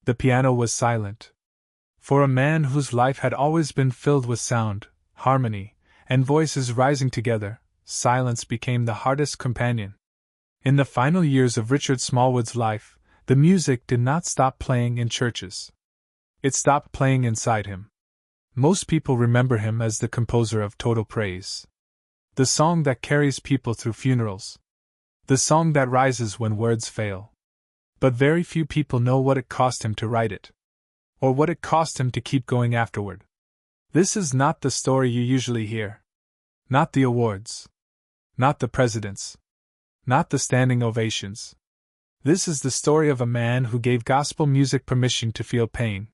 The piano was silent. For a man whose life had always been filled with sound, harmony, and voices rising together, silence became the hardest companion. In the final years of Richard Smallwood's life, the music did not stop playing in churches. It stopped playing inside him. Most people remember him as the composer of Total Praise. The song that carries people through funerals. The song that rises when words fail. But very few people know what it cost him to write it. Or what it cost him to keep going afterward. This is not the story you usually hear. Not the awards. Not the presidents. Not the standing ovations. This is the story of a man who gave gospel music permission to feel pain.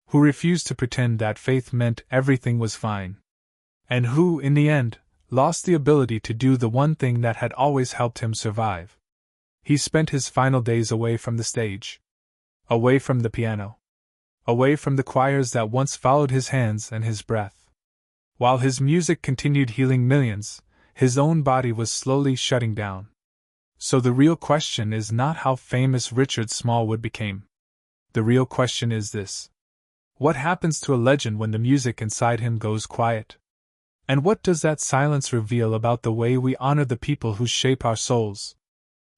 Who refused to pretend that faith meant everything was fine. And who, in the end, lost the ability to do the one thing that had always helped him survive. He spent his final days away from the stage. Away from the piano. Away from the choirs that once followed his hands and his breath. While his music continued healing millions, his own body was slowly shutting down. So the real question is not how famous Richard Smallwood became. The real question is this. What happens to a legend when the music inside him goes quiet? And what does that silence reveal about the way we honor the people who shape our souls?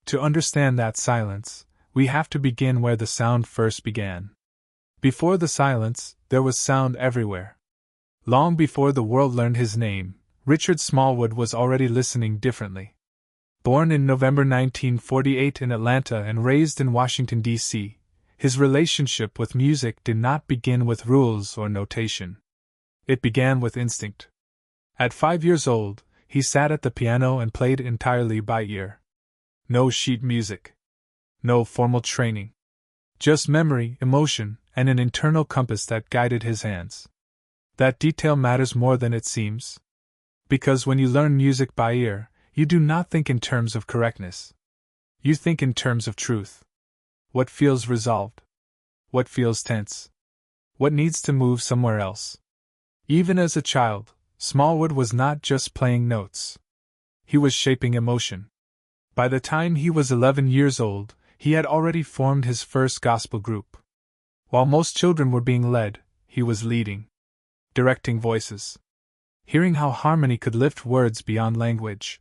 To understand that silence, we have to begin where the sound first began. Before the silence, there was sound everywhere. Long before the world learned his name, Richard Smallwood was already listening differently. Born in November 1948 in Atlanta and raised in Washington, D.C., his relationship with music did not begin with rules or notation. It began with instinct. At 5 years old, he sat at the piano and played entirely by ear. No sheet music. No formal training. Just memory, emotion, and an internal compass that guided his hands. That detail matters more than it seems. Because when you learn music by ear, you do not think in terms of correctness. You think in terms of truth. What feels resolved? What feels tense? What needs to move somewhere else? Even as a child, Smallwood was not just playing notes. He was shaping emotion. By the time he was 11 years old, he had already formed his first gospel group. While most children were being led, he was leading. Directing voices. Hearing how harmony could lift words beyond language.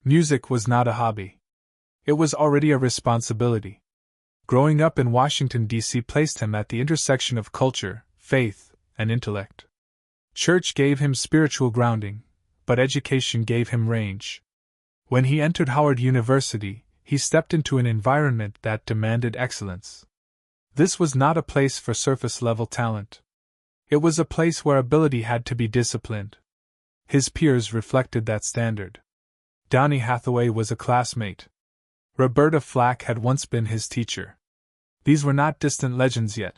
Music was not a hobby. It was already a responsibility. Growing up in Washington, D.C. placed him at the intersection of culture, faith, and intellect. Church gave him spiritual grounding, but education gave him range. When he entered Howard University, he stepped into an environment that demanded excellence. This was not a place for surface-level talent. It was a place where ability had to be disciplined. His peers reflected that standard. Donny Hathaway was a classmate. Roberta Flack had once been his teacher. These were not distant legends yet.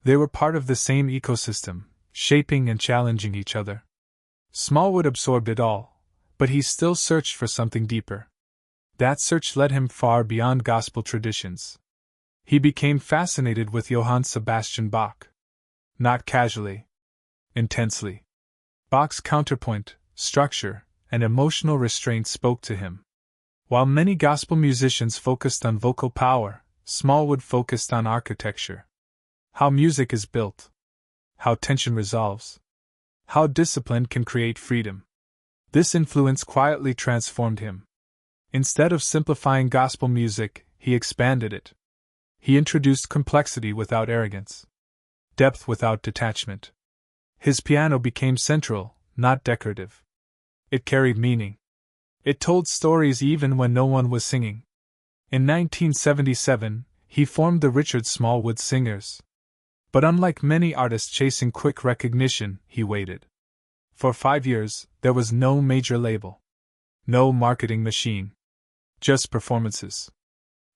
They were part of the same ecosystem, shaping and challenging each other. Smallwood absorbed it all, but he still searched for something deeper. That search led him far beyond gospel traditions. He became fascinated with Johann Sebastian Bach. Not casually. Intensely. Bach's counterpoint, structure, and emotional restraint spoke to him. While many gospel musicians focused on vocal power, Smallwood focused on architecture. How music is built. How tension resolves. How discipline can create freedom. This influence quietly transformed him. Instead of simplifying gospel music, he expanded it. He introduced complexity without arrogance. Depth without detachment. His piano became central, not decorative. It carried meaning. It told stories even when no one was singing. In 1977, he formed the Richard Smallwood Singers. But unlike many artists chasing quick recognition, he waited. For 5 years, there was no major label. No marketing machine. Just performances.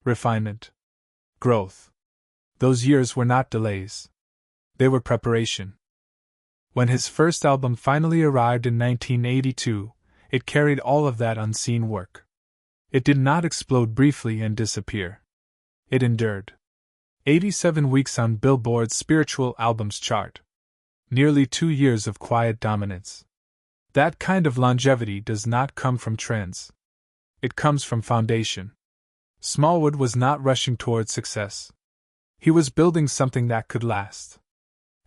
Refinement. Growth. Those years were not delays. They were preparation. When his first album finally arrived in 1982, it carried all of that unseen work. It did not explode briefly and disappear. It endured. 87 weeks on Billboard's Spiritual Albums chart. Nearly 2 years of quiet dominance. That kind of longevity does not come from trends. It comes from foundation. Smallwood was not rushing towards success. He was building something that could last.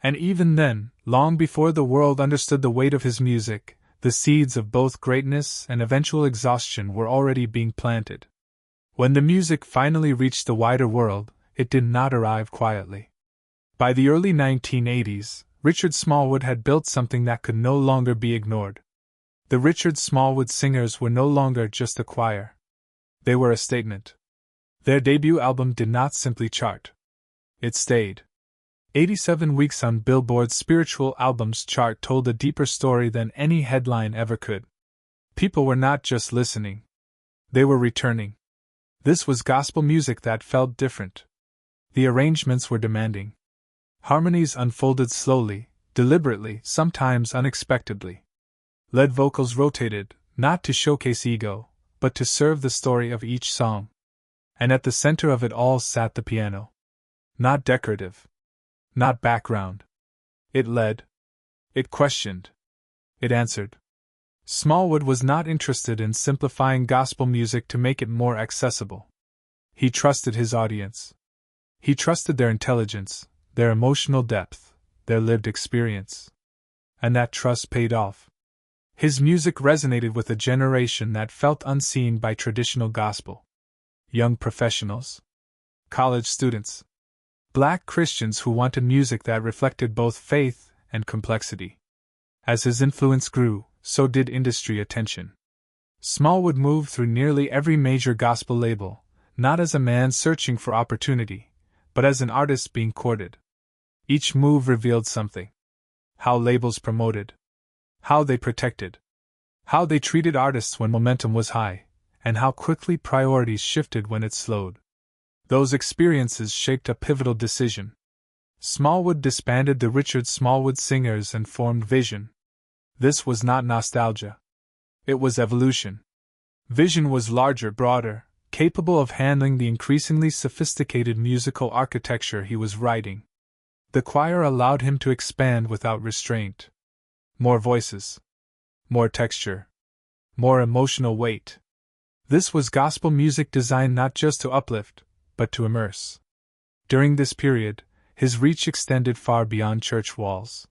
And even then, long before the world understood the weight of his music, the seeds of both greatness and eventual exhaustion were already being planted. When the music finally reached the wider world, it did not arrive quietly. By the early 1980s, Richard Smallwood had built something that could no longer be ignored. The Richard Smallwood Singers were no longer just a choir. They were a statement. Their debut album did not simply chart. It stayed. 87 weeks on Billboard's Spiritual Albums chart told a deeper story than any headline ever could. People were not just listening. They were returning. This was gospel music that felt different. The arrangements were demanding. Harmonies unfolded slowly, deliberately, sometimes unexpectedly. Lead vocals rotated, not to showcase ego, but to serve the story of each song. And at the center of it all sat the piano. Not decorative. Not background. It led. It questioned. It answered. Smallwood was not interested in simplifying gospel music to make it more accessible. He trusted his audience. He trusted their intelligence, their emotional depth, their lived experience. And that trust paid off. His music resonated with a generation that felt unseen by traditional gospel. Young professionals. College students. Black Christians who wanted music that reflected both faith and complexity. As his influence grew, so did industry attention. Smallwood moved through nearly every major gospel label, not as a man searching for opportunity, but as an artist being courted. Each move revealed something. How labels promoted. How they protected. How they treated artists when momentum was high, and how quickly priorities shifted when it slowed. Those experiences shaped a pivotal decision. Smallwood disbanded the Richard Smallwood Singers and formed Vision. This was not nostalgia. It was evolution. Vision was larger, broader, capable of handling the increasingly sophisticated musical architecture he was writing. The choir allowed him to expand without restraint. More voices. More texture. More emotional weight. This was gospel music designed not just to uplift, but to immerse. During this period, his reach extended far beyond church walls.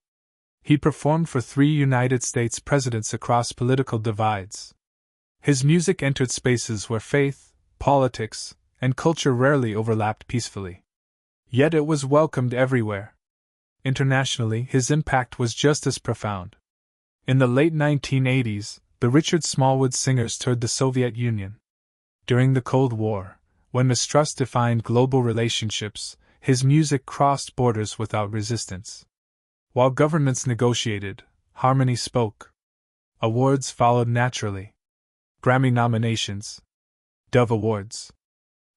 He performed for 3 United States presidents across political divides. His music entered spaces where faith, politics, and culture rarely overlapped peacefully. Yet it was welcomed everywhere. Internationally, his impact was just as profound. In the late 1980s, the Richard Smallwood Singers toured the Soviet Union. During the Cold War, when mistrust defined global relationships, his music crossed borders without resistance. While governments negotiated, harmony spoke. Awards followed naturally. Grammy nominations. Dove Awards.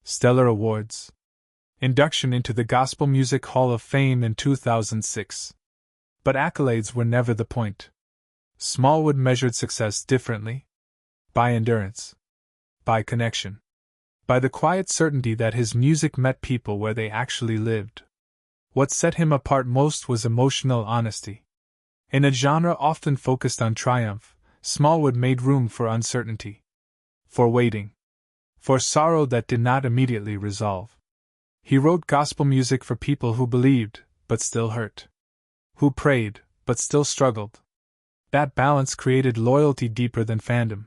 Stellar Awards. Induction into the Gospel Music Hall of Fame in 2006. But accolades were never the point. Smallwood measured success differently. By endurance. By connection. By the quiet certainty that his music met people where they actually lived. What set him apart most was emotional honesty. In a genre often focused on triumph, Smallwood made room for uncertainty. For waiting. For sorrow that did not immediately resolve. He wrote gospel music for people who believed, but still hurt. Who prayed, but still struggled. That balance created loyalty deeper than fandom.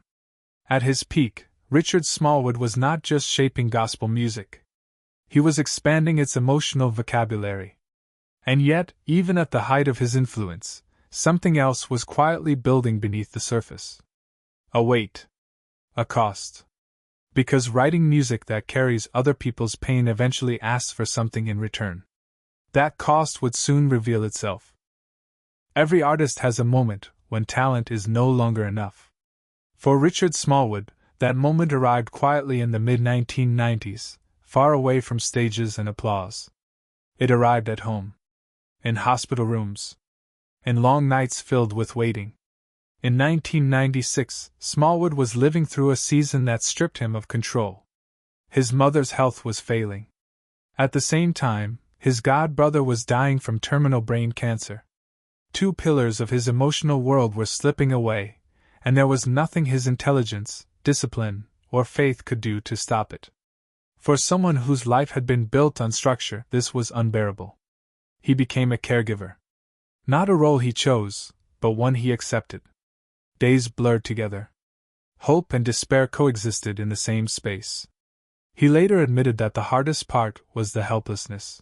At his peak, Richard Smallwood was not just shaping gospel music. He was expanding its emotional vocabulary. And yet, even at the height of his influence, something else was quietly building beneath the surface. A weight. A cost. Because writing music that carries other people's pain eventually asks for something in return. That cost would soon reveal itself. Every artist has a moment when talent is no longer enough. For Richard Smallwood, that moment arrived quietly in the mid-1990s, far away from stages and applause. It arrived at home. In hospital rooms. In long nights filled with waiting. In 1996, Smallwood was living through a season that stripped him of control. His mother's health was failing. At the same time, his god-brother was dying from terminal brain cancer. 2 pillars of his emotional world were slipping away, and there was nothing his intelligence, discipline, or faith could do to stop it. For someone whose life had been built on structure, this was unbearable. He became a caregiver. Not a role he chose, but one he accepted. Days blurred together. Hope and despair coexisted in the same space. He later admitted that the hardest part was the helplessness.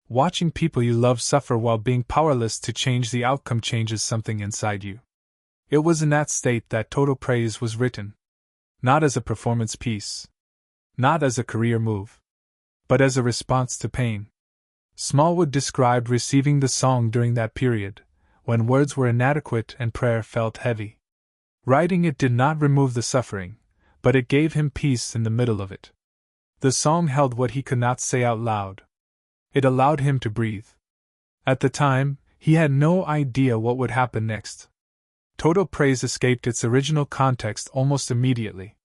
Watching people you love suffer while being powerless to change the outcome changes something inside you. It was in that state that Total Praise was written. Not as a performance piece. Not as a career move. But as a response to pain. Smallwood described receiving the song during that period, when words were inadequate and prayer felt heavy. Writing it did not remove the suffering, but it gave him peace in the middle of it. The song held what he could not say out loud. It allowed him to breathe. At the time, he had no idea what would happen next. Total Praise escaped its original context almost immediately.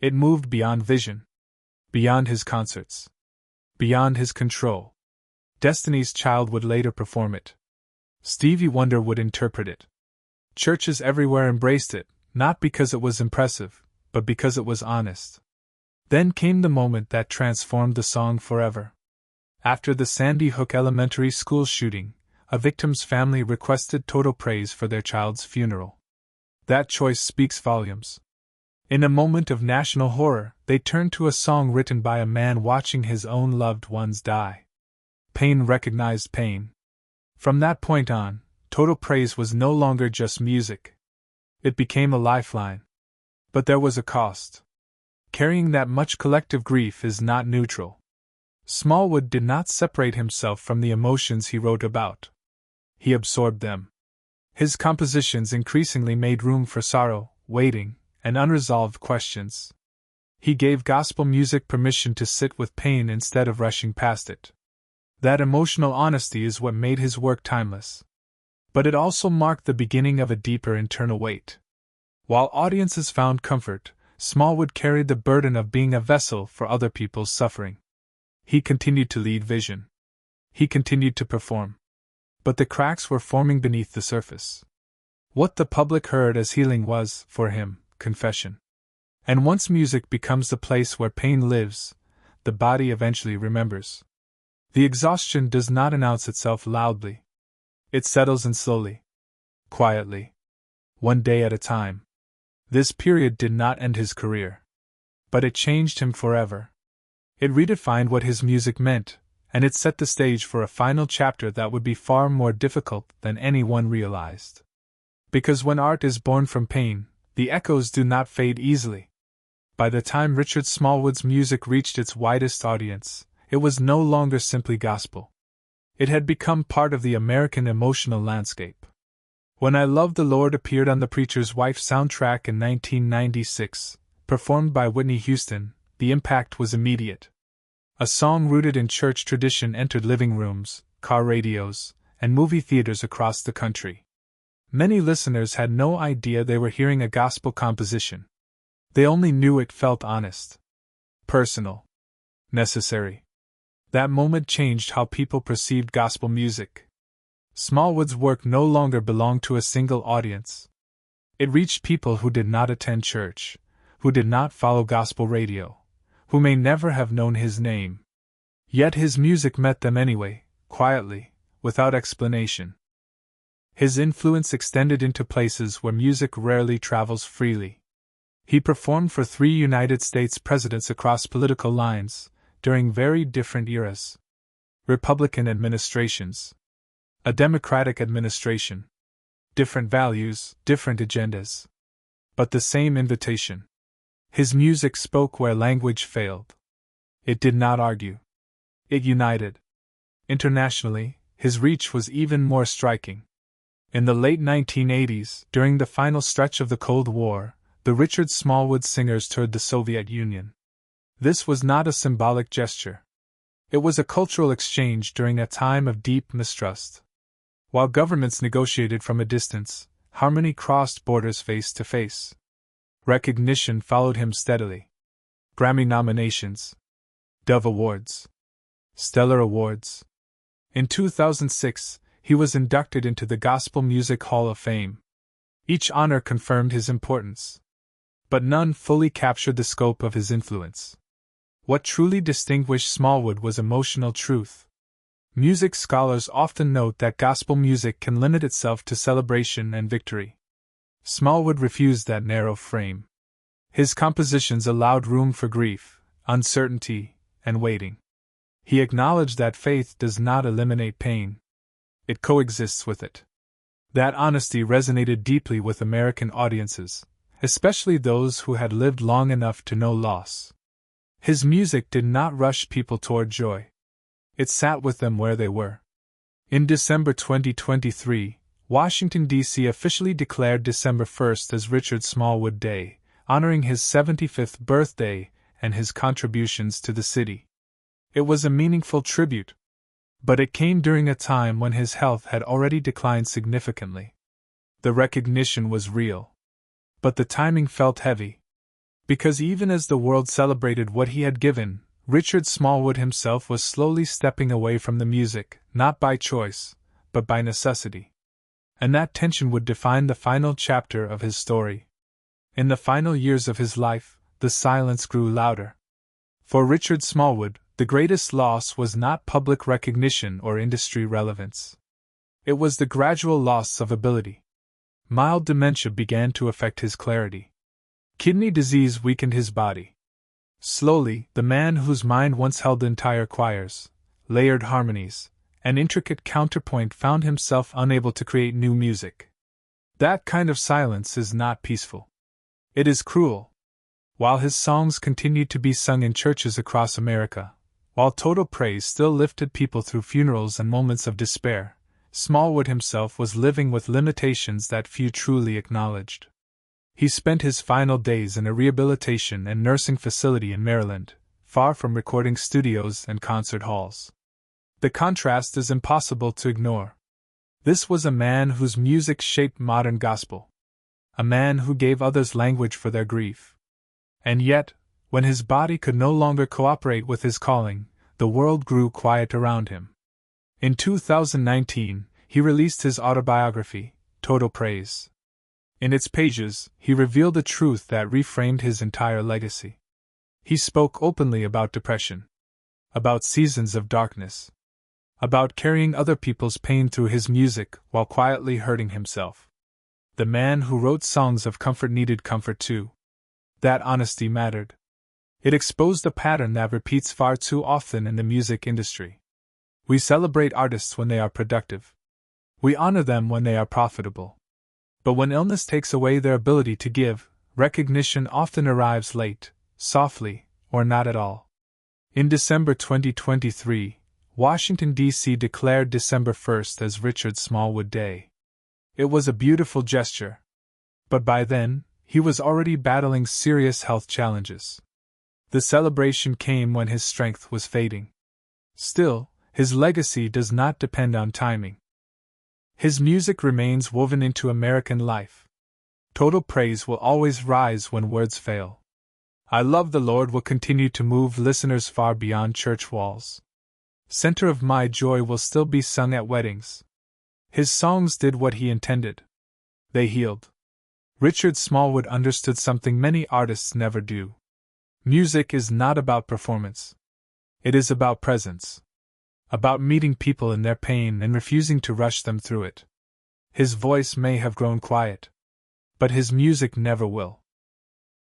It moved beyond vision. Beyond his concerts. Beyond his control. Destiny's Child would later perform it. Stevie Wonder would interpret it. Churches everywhere embraced it, not because it was impressive, but because it was honest. Then came the moment that transformed the song forever. After the Sandy Hook Elementary School shooting, a victim's family requested Total Praise for their child's funeral. That choice speaks volumes. In a moment of national horror, they turned to a song written by a man watching his own loved ones die. Pain recognized pain. From that point on, Total Praise was no longer just music. It became a lifeline. But there was a cost. Carrying that much collective grief is not neutral. Smallwood did not separate himself from the emotions he wrote about. He absorbed them. His compositions increasingly made room for sorrow, waiting, and unresolved questions. He gave gospel music permission to sit with pain instead of rushing past it. That emotional honesty is what made his work timeless. But it also marked the beginning of a deeper internal weight. While audiences found comfort, Smallwood carried the burden of being a vessel for other people's suffering. He continued to lead vision. He continued to perform. But the cracks were forming beneath the surface. What the public heard as healing was, for him, confession. And once music becomes the place where pain lives, the body eventually remembers. The exhaustion does not announce itself loudly. It settles in slowly. Quietly. One day at a time. This period did not end his career. But it changed him forever. It redefined what his music meant, and it set the stage for a final chapter that would be far more difficult than anyone realized. Because when art is born from pain, the echoes do not fade easily. By the time Richard Smallwood's music reached its widest audience, it was no longer simply gospel. It had become part of the American emotional landscape. When I Love the Lord appeared on The Preacher's Wife soundtrack in 1996, performed by Whitney Houston, the impact was immediate. A song rooted in church tradition entered living rooms, car radios, and movie theaters across the country. Many listeners had no idea they were hearing a gospel composition. They only knew it felt honest, personal, necessary. That moment changed how people perceived gospel music. Smallwood's work no longer belonged to a single audience. It reached people who did not attend church, who did not follow gospel radio, who may never have known his name. Yet his music met them anyway, quietly, without explanation. His influence extended into places where music rarely travels freely. He performed for 3 United States presidents across political lines, during very different eras. Republican administrations. A Democratic administration. Different values, different agendas. But the same invitation. His music spoke where language failed. It did not argue. It united. Internationally, his reach was even more striking. In the late 1980s, during the final stretch of the Cold War, the Richard Smallwood singers toured the Soviet Union. This was not a symbolic gesture. It was a cultural exchange during a time of deep mistrust. While governments negotiated from a distance, harmony crossed borders face to face. Recognition followed him steadily. Grammy nominations. Dove Awards. Stellar Awards. In 2006, he was inducted into the Gospel Music Hall of Fame. Each honor confirmed his importance. But none fully captured the scope of his influence. What truly distinguished Smallwood was emotional truth. Music scholars often note that gospel music can limit itself to celebration and victory. Smallwood refused that narrow frame. His compositions allowed room for grief, uncertainty, and waiting. He acknowledged that faith does not eliminate pain. It coexists with it. That honesty resonated deeply with American audiences, especially those who had lived long enough to know loss. His music did not rush people toward joy. It sat with them where they were. In December 2023, Washington, D.C. officially declared December 1st as Richard Smallwood Day, honoring his 75th birthday and his contributions to the city. It was a meaningful tribute, but it came during a time when his health had already declined significantly. The recognition was real, but the timing felt heavy. Because even as the world celebrated what he had given, Richard Smallwood himself was slowly stepping away from the music, not by choice, but by necessity. And that tension would define the final chapter of his story. In the final years of his life, the silence grew louder. For Richard Smallwood, the greatest loss was not public recognition or industry relevance. It was the gradual loss of ability. Mild dementia began to affect his clarity. Kidney disease weakened his body. Slowly, the man whose mind once held entire choirs, layered harmonies, and intricate counterpoint found himself unable to create new music. That kind of silence is not peaceful. It is cruel. While his songs continued to be sung in churches across America, while Total Praise still lifted people through funerals and moments of despair, Smallwood himself was living with limitations that few truly acknowledged. He spent his final days in a rehabilitation and nursing facility in Maryland, far from recording studios and concert halls. The contrast is impossible to ignore. This was a man whose music shaped modern gospel. A man who gave others language for their grief. And yet, when his body could no longer cooperate with his calling, the world grew quiet around him. In 2019, he released his autobiography, Total Praise. In its pages, he revealed a truth that reframed his entire legacy. He spoke openly about depression, about seasons of darkness, about carrying other people's pain through his music while quietly hurting himself. The man who wrote songs of comfort needed comfort too. That honesty mattered. It exposed a pattern that repeats far too often in the music industry. We celebrate artists when they are productive. We honor them when they are profitable. But when illness takes away their ability to give, recognition often arrives late, softly, or not at all. In December 2023, Washington, D.C. declared December 1st as Richard Smallwood Day. It was a beautiful gesture. But by then, he was already battling serious health challenges. The celebration came when his strength was fading. Still, his legacy does not depend on timing. His music remains woven into American life. Total Praise will always rise when words fail. I Love the Lord will continue to move listeners far beyond church walls. Center of My Joy will still be sung at weddings. His songs did what he intended. They healed. Richard Smallwood understood something many artists never do. Music is not about performance. It is about presence. About meeting people in their pain and refusing to rush them through it. His voice may have grown quiet, but his music never will.